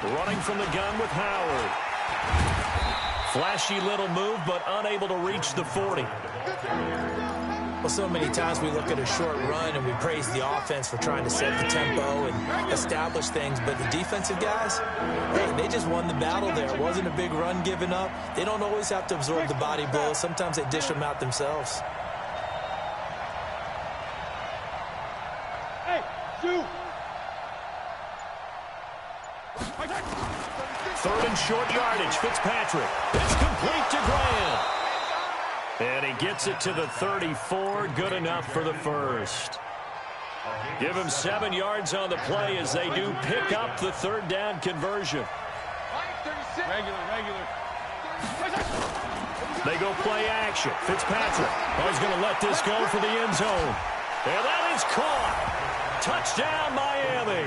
Running from the gun with Howard. Flashy little move, but unable to reach the 40. Well, so many times we look at a short run and we praise the offense for trying to set the tempo and establish things, but the defensive guys, hey, they just won the battle there. It wasn't a big run given up. They don't always have to absorb the body blows. Sometimes they dish them out themselves. Hey, shoot! Third and short yardage. Fitzpatrick. It's complete to Graham. And he gets it to the 34. Good enough for the first. Give him 7 yards on the play as they do pick up the third down conversion. Regular. They go play action. Fitzpatrick. Oh, he's going to let this go for the end zone. And that is caught. Touchdown, Miami.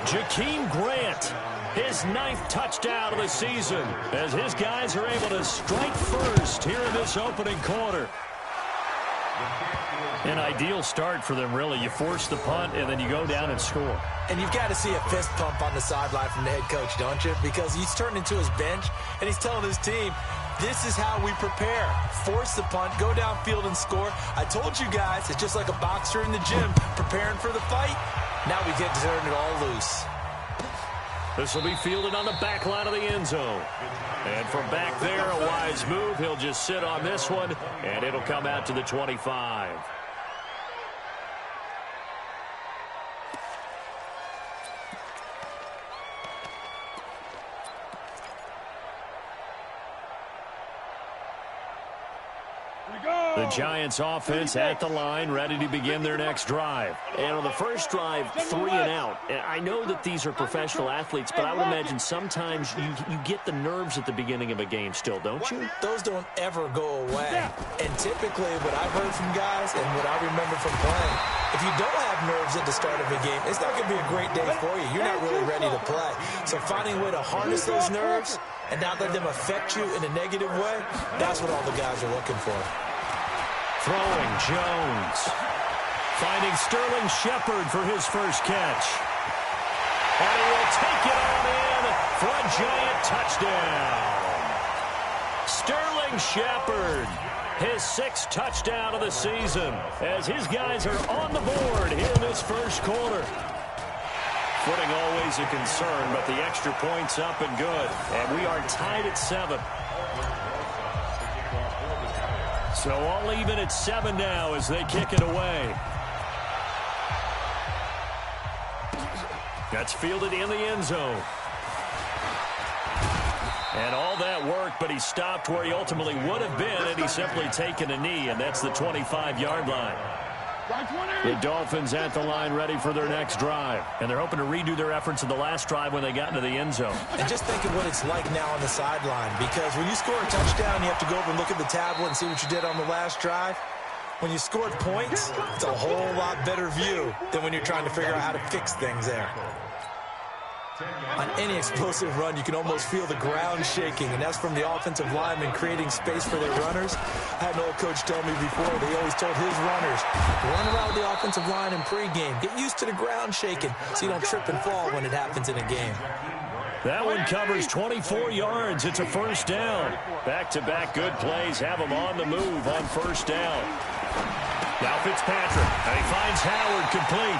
Jakeem Grant. His 9th touchdown of the season as his guys are able to strike first here in this opening quarter. An ideal start for them, really. You force the punt, and then you go down and score. And you've got to see a fist pump on the sideline from the head coach, don't you? Because he's turned into his bench, and he's telling his team, this is how we prepare. Force the punt, go downfield and score. I told you guys, it's just like a boxer in the gym preparing for the fight. Now we get to turn it all loose. This will be fielded on the back line of the end zone. And from back there, a wise move. He'll just sit on this one, and it'll come out to the 25. The Giants offense at the line, ready to begin their next drive. And on the first drive, 3 and out. And I know that these are professional athletes, but I would imagine sometimes you get the nerves at the beginning of a game still, don't you? Those don't ever go away. And typically what I've heard from guys and what I remember from playing, if you don't have nerves at the start of a game, it's not going to be a great day for you. You're not really ready to play. So finding a way to harness those nerves and not let them affect you in a negative way, that's what all the guys are looking for. Throwing, Jones. Finding Sterling Shepard for his first catch. And he will take it on in for a Giant touchdown. Sterling Shepard, his 6th touchdown of the season, as his guys are on the board here in this first quarter. Footing always a concern, but the extra point's up and good. And we are tied at 7. So all even at 7 now as they kick it away. That's fielded in the end zone. And all that work, but he stopped where he ultimately would have been had he simply taken a knee, and that's the 25-yard line. The Dolphins at the line ready for their next drive. And they're hoping to redo their efforts in the last drive when they got into the end zone. And just think of what it's like now on the sideline. Because when you score a touchdown, you have to go over and look at the tablet and see what you did on the last drive. When you scored points, it's a whole lot better view than when you're trying to figure out how to fix things there. On any explosive run, you can almost feel the ground shaking, and that's from the offensive linemen creating space for their runners. I had an old coach tell me before, they always told his runners, run around the offensive line in pregame. Get used to the ground shaking so you don't trip and fall when it happens in a game. That one covers 24 yards. It's a first down. Back-to-back good plays have him on the move on first down. Now Fitzpatrick, and he finds Howard complete.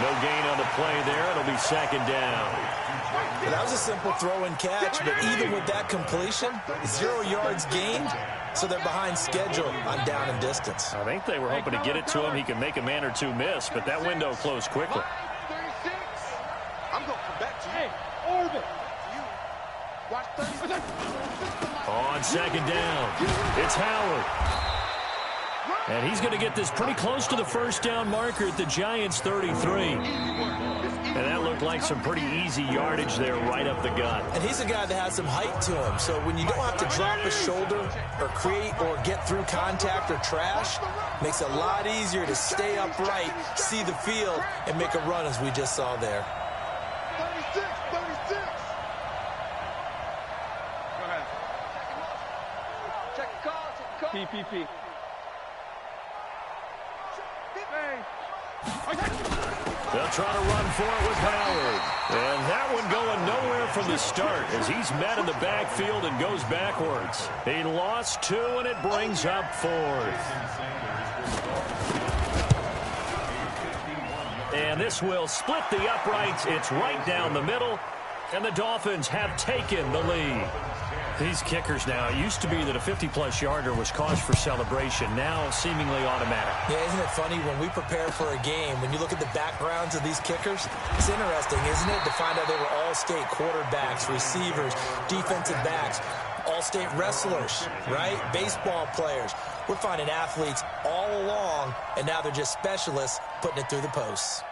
No gain on the play there. It'll be second down. Well, that was a simple throw and catch, but even with that completion, 0 yards gained, so they're behind schedule on down and distance. I think they were hoping to get it to him. He can make a man or two miss, but that window closed quickly. I'm going to come back to you. Hey, Orbit. Watch 30 seconds. On second down, it's Howard. And he's going to get this pretty close to the first down marker at the Giants' 33. And that looked like some pretty easy yardage there right up the gut. And he's a guy that has some height to him. So when you don't have to drop a shoulder or create or get through contact or trash, makes it a lot easier to stay upright, see the field, and make a run as we just saw there. 36. Go ahead. Check the call. PPP. Hey. They'll try to run for it with Howard. And that one going nowhere from the start as he's met in the backfield and goes backwards. He lost 2, and it brings up 4th. And this will split the uprights. It's right down the middle, and the Dolphins have taken the lead. These kickers now, it used to be that a 50-plus yarder was cause for celebration, now seemingly automatic. Yeah, isn't it funny when we prepare for a game, when you look at the backgrounds of these kickers, it's interesting, isn't it, to find out they were all-state quarterbacks, receivers, defensive backs, all-state wrestlers, right? Baseball players. We're finding athletes all along, and now they're just specialists putting it through the posts.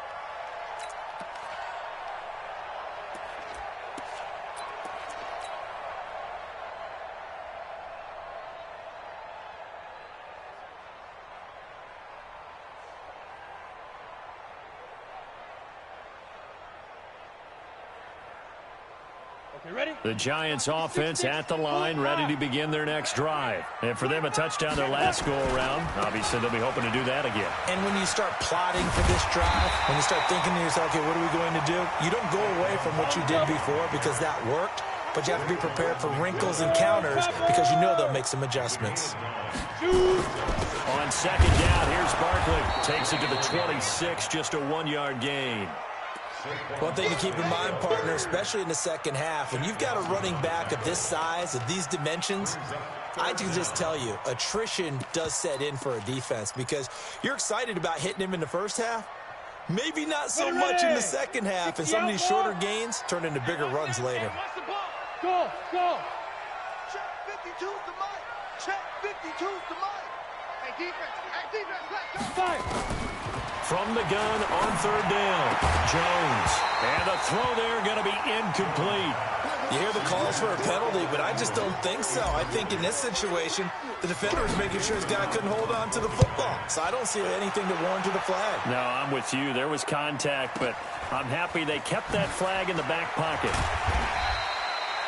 The Giants offense at the line, ready to begin their next drive. And for them, a touchdown their last go-around. Obviously, they'll be hoping to do that again. And when you start plotting for this drive, when you start thinking to yourself, okay, what are we going to do? You don't go away from what you did before because that worked, but you have to be prepared for wrinkles and counters because you know they'll make some adjustments. On second down, here's Barkley. Takes it to the 26, just a 1-yard gain. One thing to keep in mind, partner, especially in the second half, when you've got a running back of this size, of these dimensions, I can just tell you, attrition does set in for a defense because you're excited about hitting him in the first half. Maybe not so much in the second half, and some of these shorter gains turn into bigger runs later. Go, go. Check 52's the mic. Check 52's the mic. Hey, defense, let's go. Fire. From the gun on third down, Jones. And the throw there going to be incomplete. You hear the calls for a penalty, but I just don't think so. I think in this situation, the defender is making sure his guy couldn't hold on to the football. So I don't see anything to warrant to the flag. No, I'm with you. There was contact, but I'm happy they kept that flag in the back pocket.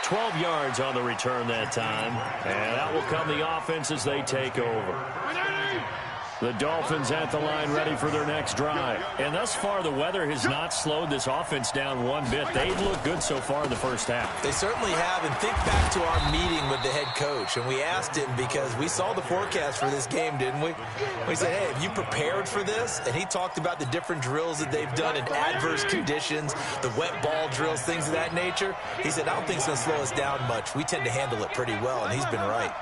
12 yards on the return that time. And out will come the offense as they take over. The Dolphins at the line ready for their next drive. And thus far, the weather has not slowed this offense down one bit. They've looked good so far in the first half. They certainly have. And think back to our meeting with the head coach. And we asked him because we saw the forecast for this game, didn't we? We said, hey, have you prepared for this? And he talked about the different drills that they've done in adverse conditions, the wet ball drills, things of that nature. He said, I don't think it's going to slow us down much. We tend to handle it pretty well, and he's been right.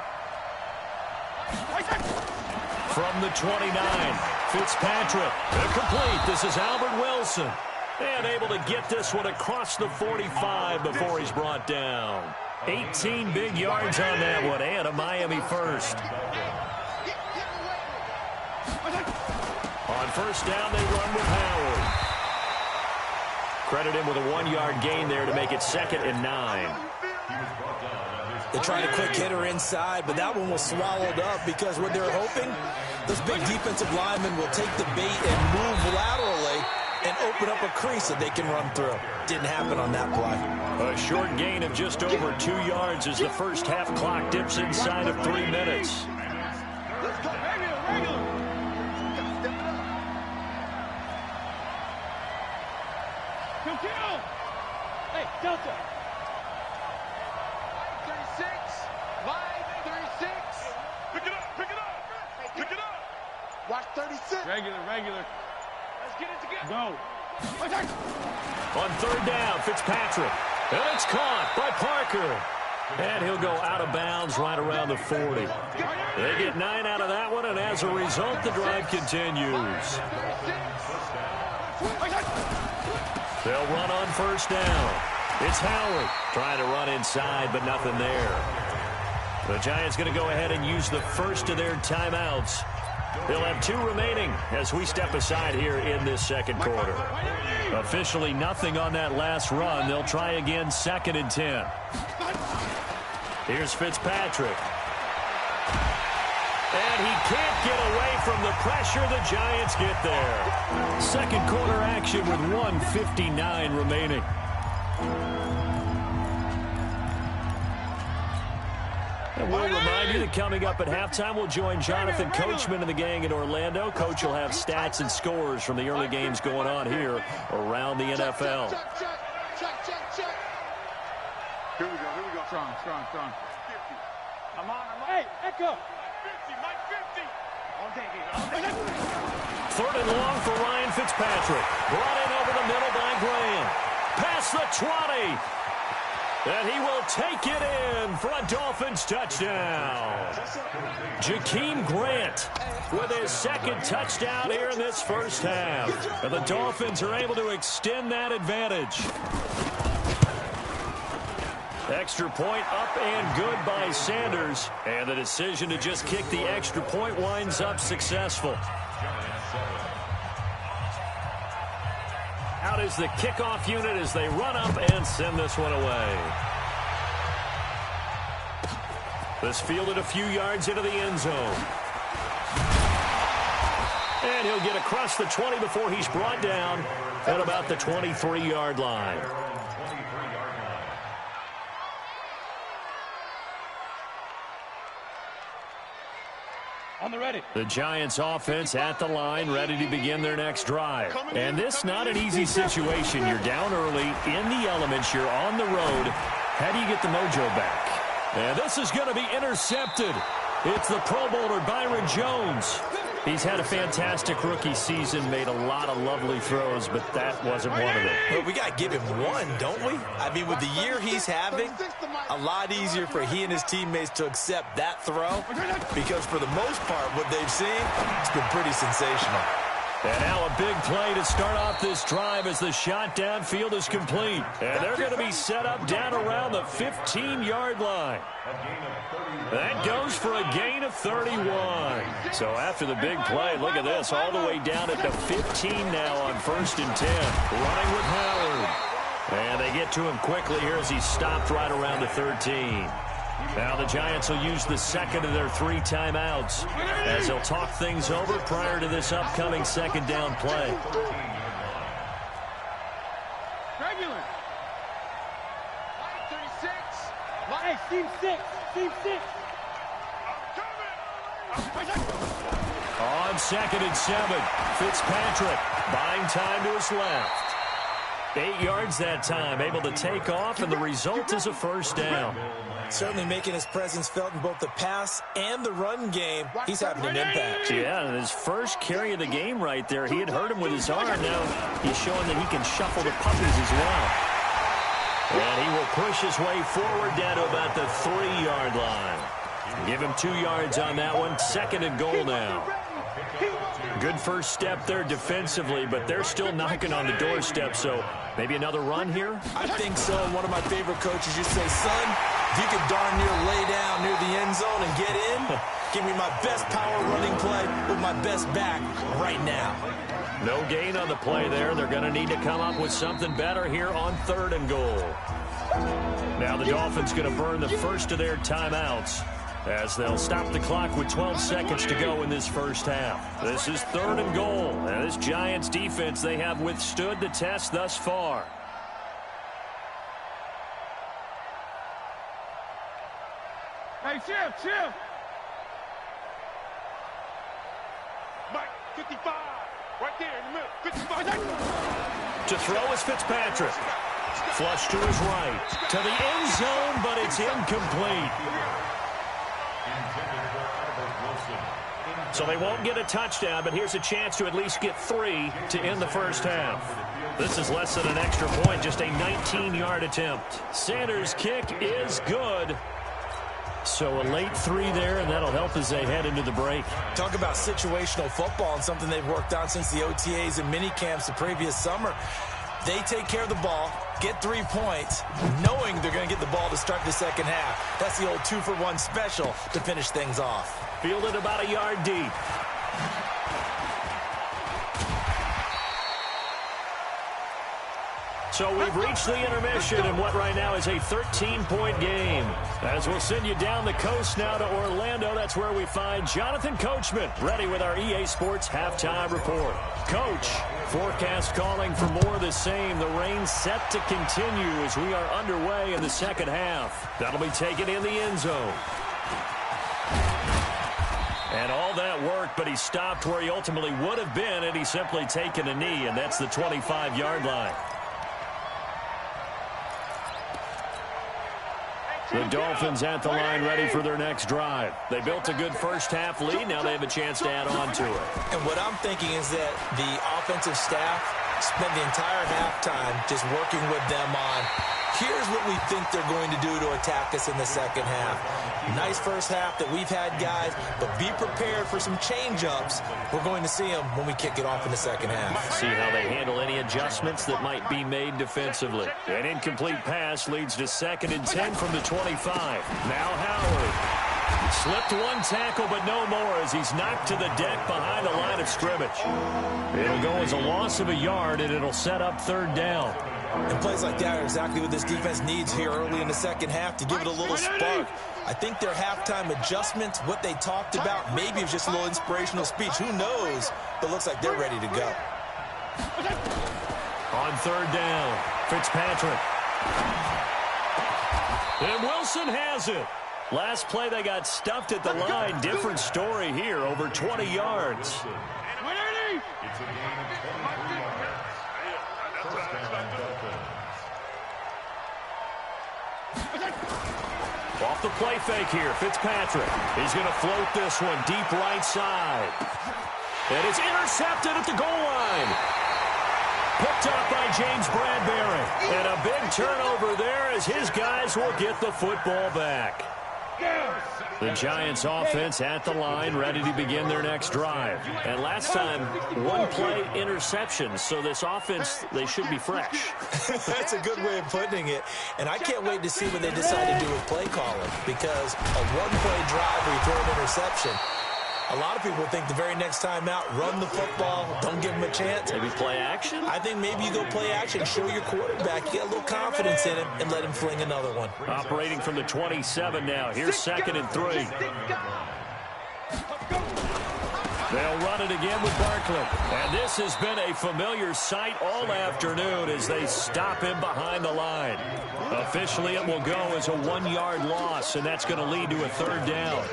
From the 29, Fitzpatrick, complete. This is Albert Wilson. And able to get this one across the 45 before he's brought down. 18 big yards on that one, and a Miami first. On first down, they run with Howard. Credit him with a 1-yard gain there to make it 2nd and 9. They tried a quick hitter inside, but that one was swallowed up because what they're hoping, those big defensive linemen will take the bait and move laterally and open up a crease that they can run through. Didn't happen on that play. A short gain of just over 2 yards as the first half clock dips inside of 3 minutes. Let's go. Regular. Kill. Hey, Delta. 36. Line 36. Pick it up. Watch 36. Regular. Let's get it together. Go. On third down, Fitzpatrick. And it's caught by Parker. And he'll go out of bounds right around the 40. They get 9 out of that one, and as a result, the drive continues. They'll run on first down. It's Howard trying to run inside, but nothing there. The Giants going to go ahead and use the first of their timeouts. They'll have 2 remaining as we step aside here in this second quarter. Officially nothing on that last run. They'll try again 2nd and 10. Here's Fitzpatrick. And he can't get away from the pressure. The Giants get there. Second quarter action with 1:59 remaining. And we'll remind you that coming up at halftime, we'll join Jonathan Coachman and the gang in Orlando. Coach will have stats and scores from the early games going on here around the NFL. Here we go. Strong. 50. I'm on. Hey, Echo. 50, Mike 50. Third and long for Ryan Fitzpatrick. Brought in over the middle by Graham. Past the 20. And he will take it in for a Dolphins touchdown. Jakeem Grant with his second touchdown here in this first half. And the Dolphins are able to extend that advantage. Extra point up and good by Sanders. And the decision to just kick the extra point winds up successful. Out is the kickoff unit as they run up and send this one away. This fielded a few yards into the end zone. And he'll get across the 20 before he's brought down at about the 23-yard line. On the ready. The Giants offense at the line, ready to begin their next drive. And this not an easy situation. You're down early, in the elements, you're on the road. How do you get the mojo back? And this is going to be intercepted. It's the Pro Bowler Byron Jones. He's had a fantastic rookie season, made a lot of lovely throws, but that wasn't one of them. Well, we got to give him one, don't we? I mean, with the year he's having, a lot easier for he and his teammates to accept that throw because for the most part, what they've seen, it's been pretty sensational. And now a big play to start off this drive as the shot downfield is complete. And they're going to be set up down around the 15-yard line. That goes for a gain of 31. So after the big play, look at this, all the way down at the 15 now on 1st and 10. Running with Howard. And they get to him quickly here as he's stopped right around the 13. Now the Giants will use the second of their 3 timeouts as they'll talk things over prior to this upcoming second down play. Regular. 36. Hey, team 6. Team 6. On 2nd and 7, Fitzpatrick buying time to his left. 8 yards that time, able to take off, and the result is a first down. Certainly making his presence felt in both the pass and the run game. He's having an impact. Yeah, and his first carry of the game right there, he had hurt him with his arm. Now he's showing that he can shuffle the puppies as well. And he will push his way forward down to about the 3-yard line. Give him 2 yards on that one. 2nd and goal now. Good first step there defensively, but they're still knocking on the doorstep, so maybe another run here? I think so. One of my favorite coaches used to say, son, if you could darn near lay down near the end zone and get in, give me my best power running play with my best back right now. No gain on the play there. They're going to need to come up with something better here on 3rd and goal. Now the Dolphins going to burn the first of their timeouts as they'll stop the clock with 12 seconds to go in this first half. This is 3rd and goal. And this Giants defense, they have withstood the test thus far. Hey, chill. Mike, 55. Right there in the middle. 55. To throw is Fitzpatrick. Flush to his right. To the end zone, but it's incomplete. So they won't get a touchdown, but here's a chance to at least get 3 to end the first half. This is less than an extra point, just a 19-yard attempt. Sanders' kick is good. So a late 3 there, and that'll help as they head into the break. Talk about situational football and something they've worked on since the OTAs and mini camps the previous summer. They take care of the ball, get 3 points, knowing they're going to get the ball to start the second half. That's the old 2-for-1 special to finish things off. Fielded about a yard deep. So we've reached the intermission in what right now is a 13-point game. As we'll send you down the coast now to Orlando, that's where we find Jonathan Coachman, ready with our EA Sports Halftime Report. Coach, forecast calling for more of the same. The rain set to continue as we are underway in the second half. That'll be taken in the end zone. And all that work, but he stopped where he ultimately would have been had he simply taken a knee, and that's the 25-yard line. The Dolphins at the line ready for their next drive. They built a good first-half lead. Now they have a chance to add on to it. And what I'm thinking is that the offensive staff spent the entire halftime just working with them on, here's what we think they're going to do to attack us in the second half. Nice first half that we've had, guys, but be prepared for some change-ups. We're going to see them when we kick it off in the second half. See how they handle any adjustments that might be made defensively. An incomplete pass leads to 2nd and 10 from the 25. Now Howard. Slipped one tackle, but no more as he's knocked to the deck behind the line of scrimmage. It'll go as a loss of a yard, and it'll set up 3rd down. And plays like that are exactly what this defense needs here early in the second half to give it a little spark. I think their halftime adjustments, what they talked about, maybe it's just a little inspirational speech. Who knows? But looks like they're ready to go. On 3rd down, Fitzpatrick. And Wilson has it. Last play, they got stuffed at the line. Different story here, over 20 yards. Off the play fake here, Fitzpatrick. He's going to float this one deep right side. And it's intercepted at the goal line. Picked up by James Bradbury. And a big turnover there as his guys will get the football back. The Giants offense at the line, ready to begin their next drive. And last time, 1-play interception. So this offense, they should be fresh. That's a good way of putting it. And I can't wait to see what they decide to do with play calling. Because a 1-play drive where you throw an interception, a lot of people think the very next time out, run the football, don't give them a chance. Maybe play action? I think maybe you go play action, show your quarterback, you get a little confidence in him, and let him fling another one. Operating from the 27 now. Here's 2nd and 3. They'll run it again with Barkley. And this has been a familiar sight all afternoon as they stop him behind the line. Officially, it will go as a 1-yard loss, and that's going to lead to a 3rd down.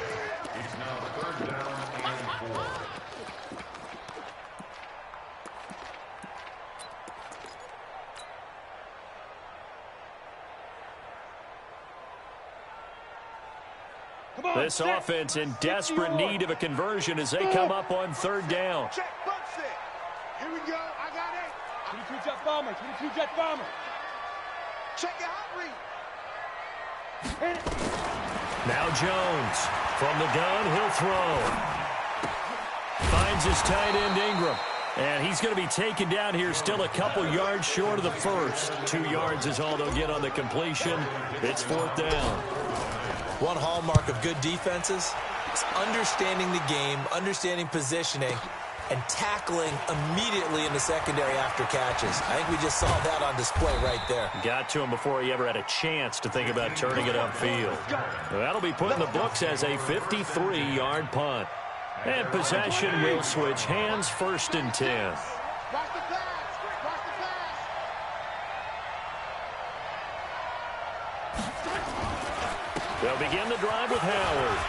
This offense in desperate need of a conversion as they come up on 3rd down. Check, box it. Here we go. I got it. 22 jet bomber. 22 jet bomber. Check your hot read. Now Jones from the gun. He'll throw. Finds his tight end Ingram. And he's going to be taken down here, still a couple yards short of the first. 2 yards is all they'll get on the completion. It's 4th down. One hallmark of good defenses is understanding the game, understanding positioning, and tackling immediately in the secondary after catches. I think we just saw that on display right there. Got to him before he ever had a chance to think about turning it upfield. That'll be put in the books as a 53-yard punt. And possession will switch hands, 1st and 10. They'll begin the drive with Howard.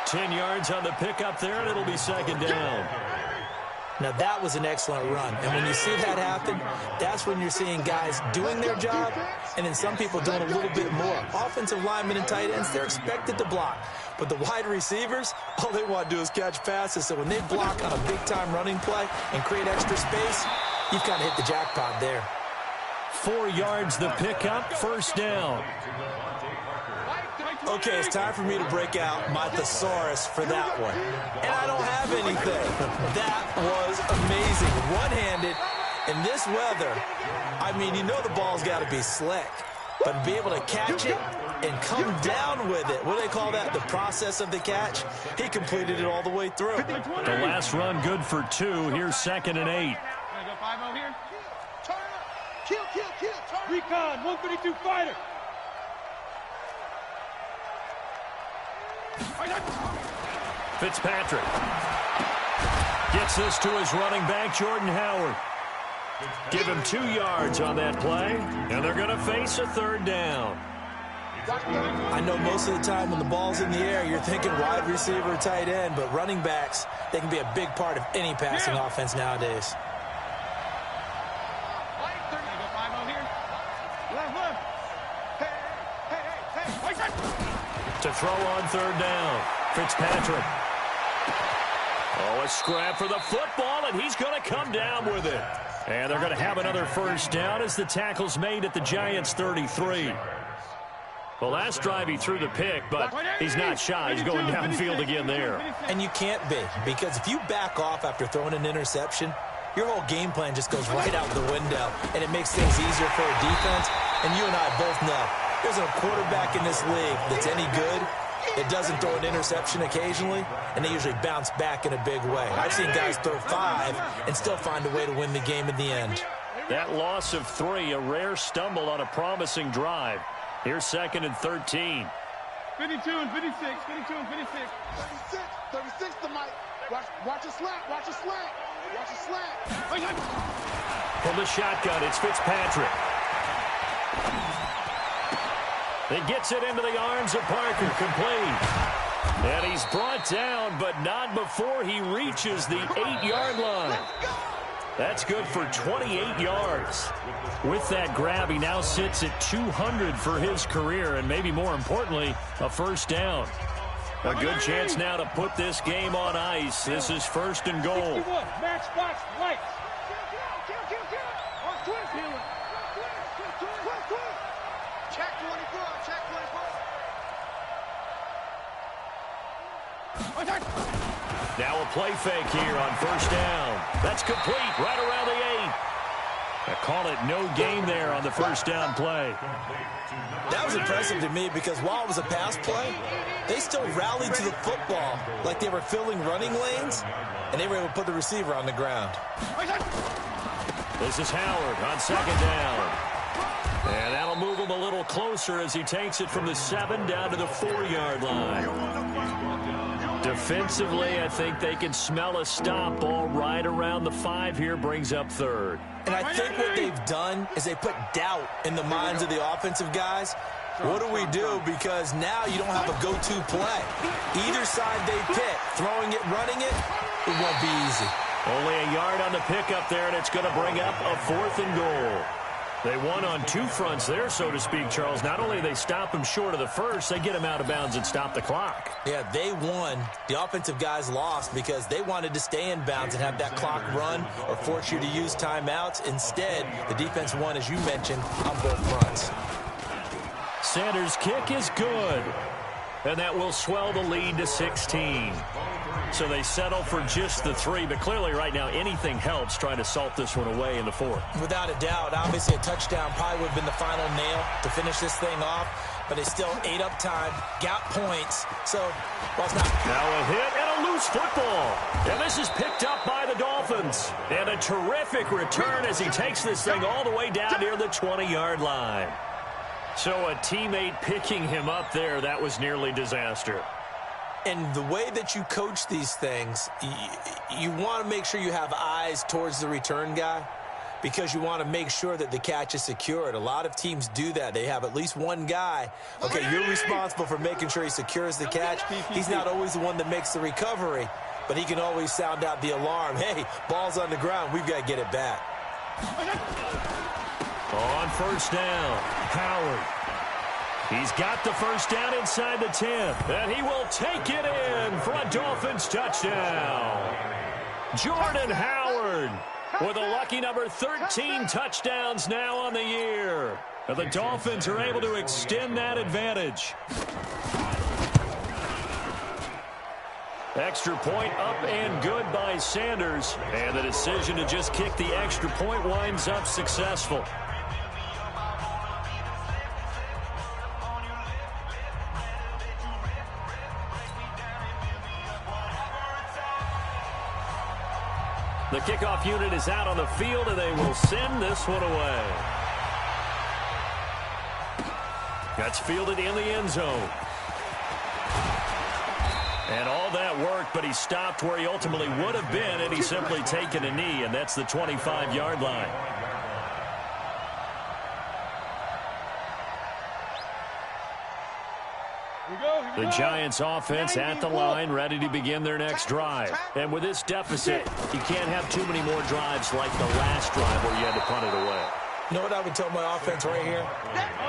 10 yards on the pickup there, and it'll be 2nd down. Now, that was an excellent run. And when you see that happen, that's when you're seeing guys doing their job and then some people doing a little bit more. Offensive linemen and tight ends, they're expected to block. But the wide receivers, all they want to do is catch passes. So when they block on a big-time running play and create extra space, you've kind of hit the jackpot there. 4 yards the pickup, 1st down. Okay, it's time for me to break out my thesaurus for that one. And I don't have anything. That was amazing. One-handed in this weather. I mean, you know the ball's got to be slick. But to be able to catch it and come down with it, what do they call that? The process of the catch? He completed it all the way through. The last run good for 2. Here's 2nd and 8. Recon, 132 fighter. Fitzpatrick gets this to his running back, Jordan Howard. Give him 2 yards on that play, and they're going to face a 3rd down. I know most of the time when the ball's in the air, you're thinking wide receiver, tight end, but running backs, they can be a big part of any passing offense nowadays. To throw on third down, Fitzpatrick. Oh, a scrap for the football, and he's going to come down with it. And they're going to have another first down as the tackle's made at the Giants' 33. Well, last drive he threw the pick, but he's not shy. He's going downfield again there. And you can't be, because if you back off after throwing an interception, your whole game plan just goes right out the window, and it makes things easier for a defense. And you and I both know there's a quarterback in this league that's any good that doesn't throw an interception occasionally, and they usually bounce back in a big way. I've seen guys throw 5 and still find a way to win the game in the end. That loss of 3, a rare stumble on a promising drive. Here's 2nd and 13. 52 and 56, 52 and 56. 36 to Mike. Watch a slant, watch a slant, watch a slant. From the shotgun, it's Fitzpatrick. He gets it into the arms of Parker, complete. And he's brought down, but not before he reaches the 8-yard line. That's good for 28 yards. With that grab, he now sits at 200 for his career, and maybe more importantly, a first down. A good chance now to put this game on ice. This is 1st and goal. Match box, lights. Check 24, check 24. Now a play fake here on 1st down. That's complete right around the 8. I call it no gain there on the 1st down play. That was impressive to me because while it was a pass play, they still rallied to the football like they were filling running lanes, and they were able to put the receiver on the ground. This is Howard on 2nd down. And that'll move him a little closer as he takes it from the 7 down to the 4-yard line. Defensively, I think they can smell a stop. Ball right around the 5 here brings up 3rd. And I think what they've done is they put doubt in the minds of the offensive guys. What do we do? Because now you don't have a go-to play. Either side they pick, throwing it, running it, it won't be easy. Only a yard on the pickup there, and it's going to bring up a 4th and goal. They won on 2 fronts there, so to speak, Charles. Not only they stop him short of the first, they get him out of bounds and stop the clock. Yeah, they won. The offensive guys lost because they wanted to stay in bounds and have that clock run or force you to use timeouts. Instead, the defense won, as you mentioned, on both fronts. Sanders' kick is good, and that will swell the lead to 16. So they settle for just the 3, but clearly right now anything helps trying to salt this one away in the 4th. Without a doubt, obviously a touchdown probably would have been the final nail to finish this thing off, but they still ate up time, got points, so well, it's not. Now a hit and a loose football, and this is picked up by the Dolphins. And a terrific return as he takes this thing all the way down near the 20-yard line. So a teammate picking him up there, that was nearly disaster. And the way that you coach these things, you want to make sure you have eyes towards the return guy because you want to make sure that the catch is secured. A lot of teams do that. They have at least one guy. Okay, you're responsible for making sure he secures the catch. He's not always the one that makes the recovery, but he can always sound out the alarm. Hey, ball's on the ground. We've got to get it back. On 1st down, Howard. He's got the 1st down inside the 10, and he will take it in for a Dolphins touchdown. Jordan Howard with a lucky number 13 touchdowns now on the year. And the Dolphins are able to extend that advantage. Extra point up and good by Sanders, and the decision to just kick the extra point winds up successful. The kickoff unit is out on the field, and they will send this one away. That's fielded in the end zone. And all that worked, but he stopped where he ultimately would have been, and he's simply taken a knee, and that's the 25-yard line. The Giants offense at the line, ready to begin their next drive. And with this deficit, you can't have too many more drives like the last drive where you had to punt it away. You know what I would tell my offense right here?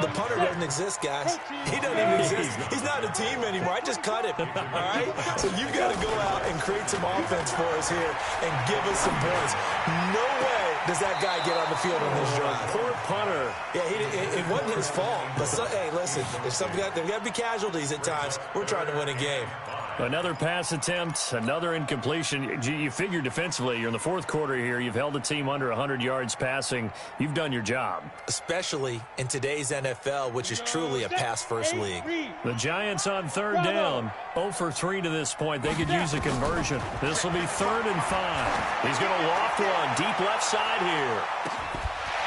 The punter doesn't exist, guys. He doesn't even exist. He's not a team anymore. I just cut him, all right? So you've got to go out and create some offense for us here and give us some points. No way does that guy get on the field on this drive. Poor punter. Yeah, it wasn't his fault. But, hey, listen, there's got to be casualties at times. We're trying to win a game. Another pass attempt, another incompletion. You figure defensively, you're in the fourth quarter here. You've held the team under 100 yards passing. You've done your job. Especially in today's NFL, which is truly a pass-first league. The Giants on third down. 0 for 3 to this point. They could use a conversion. This will be 3rd and 5. He's going to loft one deep left side here.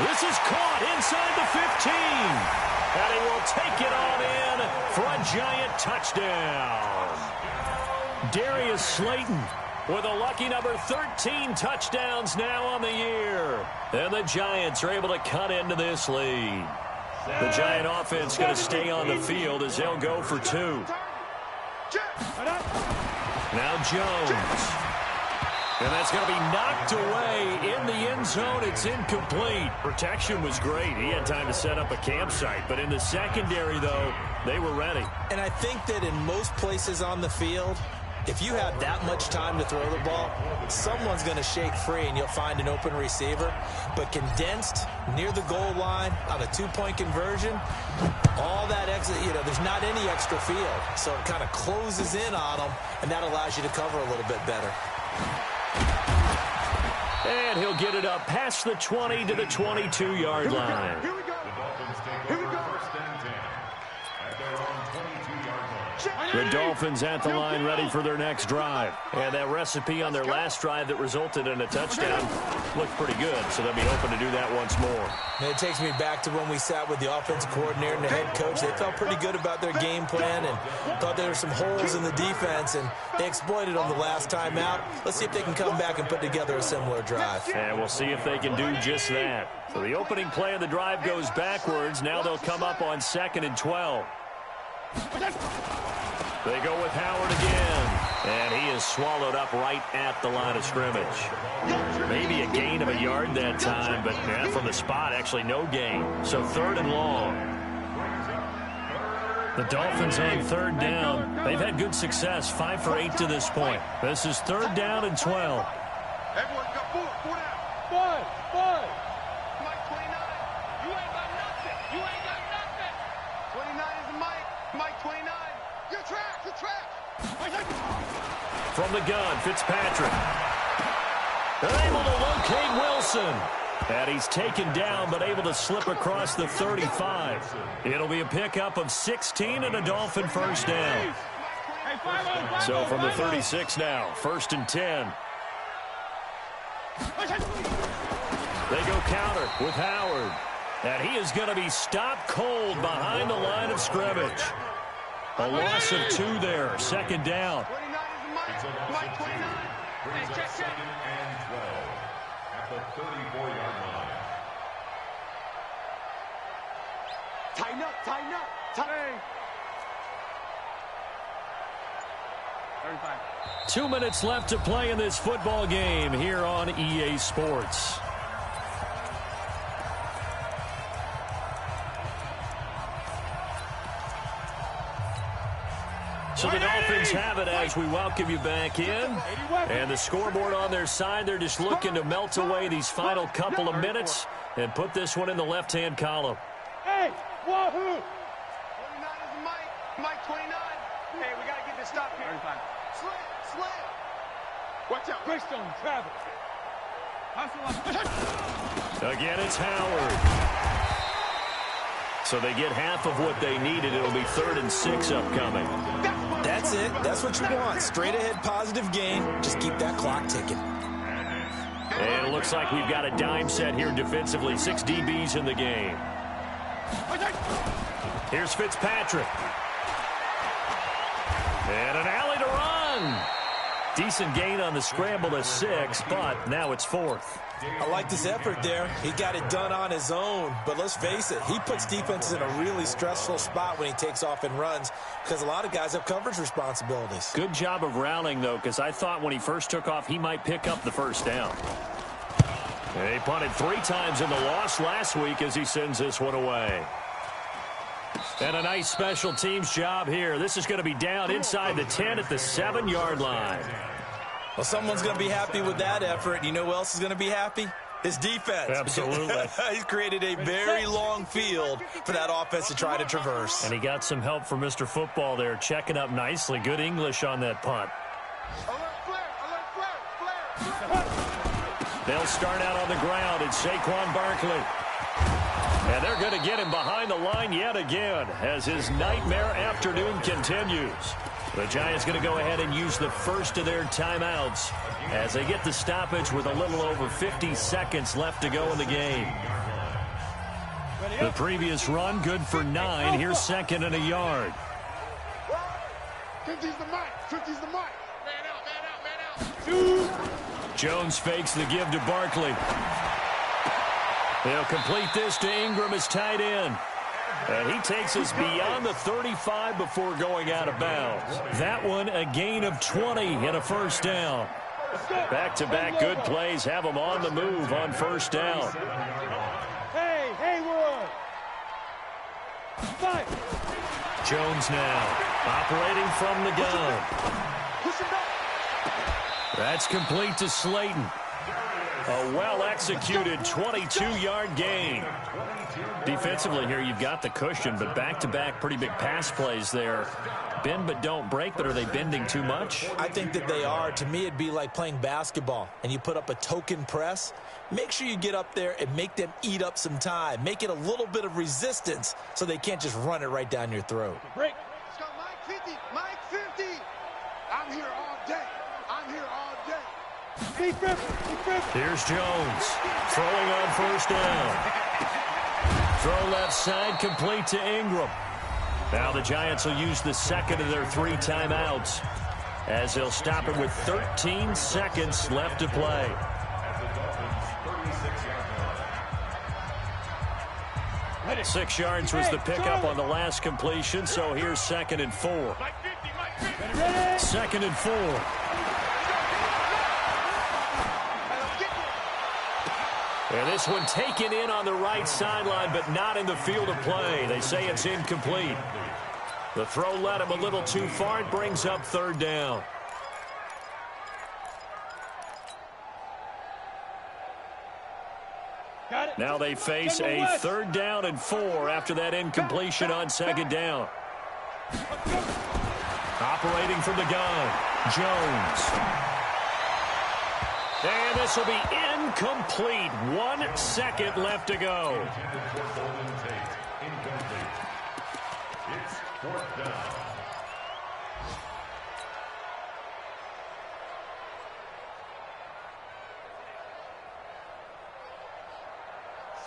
This is caught inside the 15. And he will take it on in for a Giant touchdown. Darius Slayton with a lucky number 13 touchdowns now on the year. And the Giants are able to cut into this lead. The Giant offense going to stay on the field as they'll go for 2. Now Jones. And that's going to be knocked away in the end zone. It's incomplete. Protection was great. He had time to set up a campsite. But in the secondary, though, they were ready. And I think that in most places on the field, if you have that much time to throw the ball, someone's going to shake free and you'll find an open receiver. But condensed near the goal line on a 2-point conversion, all that exit, there's not any extra field. So it kind of closes in on them, and that allows you to cover a little bit better. And he'll get it up past the 20 to the 22-yard line. Here we go. Here we go. First and 10. At their own 22-yard line. The Dolphins at the line ready for their next drive. And that recipe on their last drive that resulted in a touchdown looked pretty good, so they'll be hoping to do that once more. And it takes me back to when we sat with the offensive coordinator and the head coach. They felt pretty good about their game plan and thought there were some holes in the defense, and they exploited them the last time out. Let's see if they can come back and put together a similar drive. And we'll see if they can do just that. So the opening play of the drive goes backwards. Now they'll come up on 2nd and 12. They go with Howard again. And he is swallowed up right at the line of scrimmage. Maybe a gain of a yard that time, but from the spot, actually no gain. So 3rd and long. The Dolphins on 3rd down. They've had good success, 5 for 8 to this point. This is 3rd down and 12. Everyone got 4 down. 5. Mike 29. You ain't got nothing. You ain't got nothing. 29 is Mike. Mike 29. You're trash. You're trash. From the gun, Fitzpatrick. They're able to locate Wilson. And he's taken down, but able to slip across the 35. It'll be a pickup of 16 and a Dolphin first down. So from the 36 now, 1st and 10. They go counter with Howard. And he is going to be stopped cold behind the line of scrimmage. A loss of 2 there, 2nd down. 29 is Mike 29. Hey, check. 2nd and 12 at the 34-yard line. Tighten up. 35. 2 minutes left to play in this football game here on EA Sports. So the Dolphins have it as we welcome you back in. And the scoreboard on their side, they're just looking to melt away these final couple of minutes and put this one in the left-hand column. Hey, wahoo! 29 is Mike 29. Hey, we got to get this stop here. 35. Slam. Watch out. Greystone, travel. Again, it's Howard. So they get half of what they needed. It'll be 3rd and 6 upcoming. That's it. That's what you want. Straight ahead, positive gain. Just keep that clock ticking. And it looks like we've got a dime set here defensively. 6 DBs in the game. Here's Fitzpatrick. And an alley to run. Decent gain on the scramble to 6, but now it's 4th. I like this effort there. He got it done on his own, but let's face it, he puts defenses in a really stressful spot when he takes off and runs because a lot of guys have coverage responsibilities. Good job of rallying, though, because I thought when he first took off, he might pick up the first down. And he punted 3 times in the loss last week as he sends this one away. And a nice special teams job here. This is going to be down inside the 10 at the 7-yard line. Well, someone's going to be happy with that effort. You know who else is going to be happy? His defense. Absolutely. He's created a very long field for that offense to try to traverse. And he got some help from Mr. Football there, checking up nicely. Good English on that punt. They'll start out on the ground. It's Saquon Barkley. And they're going to get him behind the line yet again as his nightmare afternoon continues. The Giants going to go ahead and use the first of their timeouts as they get the stoppage with a little over 50 seconds left to go in the game. The previous run, good for 9. Here's 2nd and a yard. 50's the mic. 50's the mic. Man out, man out, man out. Jones fakes the give to Barkley. They'll complete this to Ingram as tight end. And he takes us beyond the 35 before going out of bounds. That one a gain of 20 and a first down. Back-to-back good plays have them on the move on first down. Hey, Haywood. Fight. Jones now operating from the gun. That's complete to Slayton. A well-executed 22-yard gain. Defensively here, you've got the cushion, but back-to-back pretty big pass plays there. Bend but don't break, but are they bending too much? I think that they are. To me, it'd be like playing basketball, and you put up a token press. Make sure you get up there and make them eat up some time. Make it a little bit of resistance so they can't just run it right down your throat. Break. Let's go, Mike 50. Mike 50. I'm here all day. I'm here all day. Be 50. Be 50. Here's Jones throwing on first down. Throw left side, complete to Ingram. Now the Giants will use the second of their 3 timeouts as they'll stop it with 13 seconds left to play. 6 yards was the pickup on the last completion, so here's 2nd and 4. 2nd and 4. And this one taken in on the right sideline, but not in the field of play. They say it's incomplete. The throw led him a little too far. It brings up 3rd down. Now they face a 3rd down and 4 after that incompletion on 2nd down. Operating from the gun, Jones. And this will be incomplete. 1 second left to go. It's 4th down.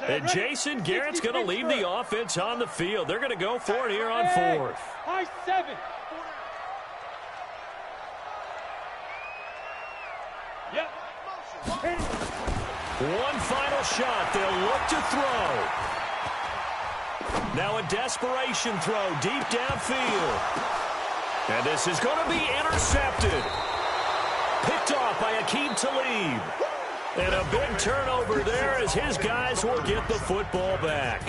And Jason Garrett's going to leave the offense on the field. They're going to go for it here on 4th. High 7. Yep. One final shot. They'll look to throw. Now a desperation throw deep downfield. And this is going to be intercepted. Picked off by Aqib Talib. And a big turnover there as his guys will get the football back.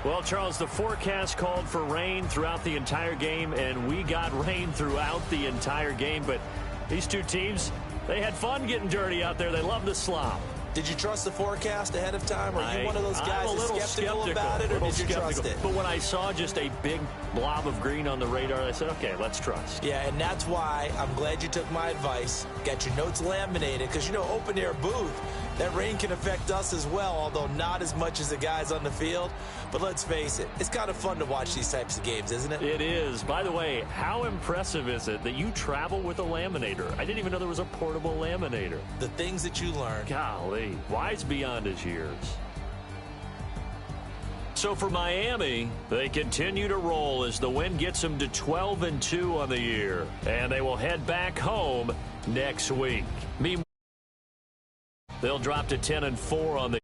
Well, Charles, the forecast called for rain throughout the entire game, and we got rain throughout the entire game. But these two teams, they had fun getting dirty out there. They love the slop. Did you trust the forecast ahead of time? Are you one of those guys that's skeptical about it, or did you trust it? But when I saw just a big blob of green on the radar, I said, okay, let's trust. Yeah, and that's why I'm glad you took my advice. Got your notes laminated, because, you know, open-air booth, that rain can affect us as well, although not as much as the guys on the field. But let's face it, it's kind of fun to watch these types of games, isn't it? It is. By the way, how impressive is it that you travel with a laminator? I didn't even know there was a portable laminator. The things that you learn. Golly, wise beyond his years. So for Miami, they continue to roll as the win gets them to 12-2 on the year. And they will head back home next week. Meanwhile, they'll drop to 10-4 on the